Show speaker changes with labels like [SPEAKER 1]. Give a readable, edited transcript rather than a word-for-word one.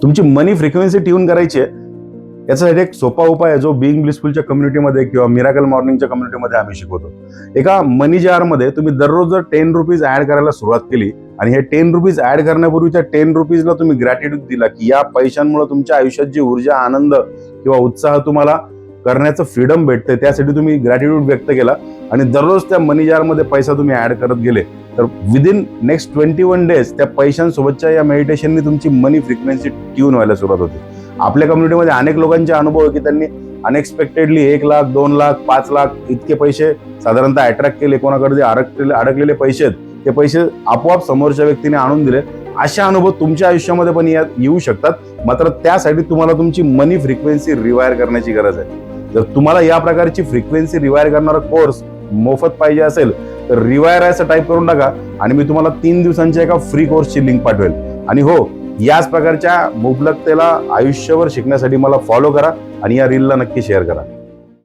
[SPEAKER 1] तुमची मनी frequency tune करायची आहे, याच्यासाठी एक सोपा उपाय आहे जो बीइंग ब्लिसफुलच्या कम्युनिटीमध्ये किंवा मिराकल मॉर्निंगच्या कम्युनिटीमध्ये आम्ही शिकवतो. एका मनी जारमध्ये तुम्ही दररोज जर 10 रुपीज ऍड करायला सुरुवात केली आणि हे 10 रुपीज ऍड करण्यापूर्वी त्या 10 रुपीजला तुम्ही ग्रॅटिट्यूड दिला की या पैशांमुळे तुमच्या आयुष्यात जी ऊर्जा, आनंद किंवा उत्साह तुम्हाला करण्याचं फ्रीडम भेटते, त्यासाठी तुम्ही ग्रॅटिट्यूड व्यक्त केला आणि दररोज त्या मनी जारमध्ये पैसा तुम्ही ऍड करत गेले, तर विदिन नेक्स्ट 21 डेज त्या पैशांसोबतच्या या मेडिटेशननी तुमची मनी फ्रिक्वेन्सी ट्यून व्हायला सुरुवात होते. आपल्या कम्युनिटीमध्ये अनेक लोकांचे अनुभव आहे की त्यांनी अनएक्सपेक्टेडली 1 लाख, 2 लाख, 5 लाख इतके पैसे साधारणतः अट्रॅक्ट केले. कोणाकडे अडकलेले पैसे आहेत ते पैसे आपोआप समोरच्या व्यक्तीने आणून दिले. अशा अनुभव तुमच्या आयुष्यामध्ये पण येऊ शकतात. मात्र त्यासाठी तुम्हाला तुमची मनी फ्रिक्वेन्सी रिवायर करण्याची गरज आहे. जर तुम्हाला या प्रकारची फ्रिक्वेन्सी रिवायर करणारा कोर्स मोफत पाहिजे असेल तर रिवायर असं टाईप करून टाका आणि मी तुम्हाला 3 दिवसांच्या एका फ्री कोर्सची लिंक पाठवेल. आणि हो, याच प्रकारच्या मुबलकतेला आयुष्यभर शिकण्यासाठी मला फॉलो करा आणि या रीलला नक्की शेअर करा.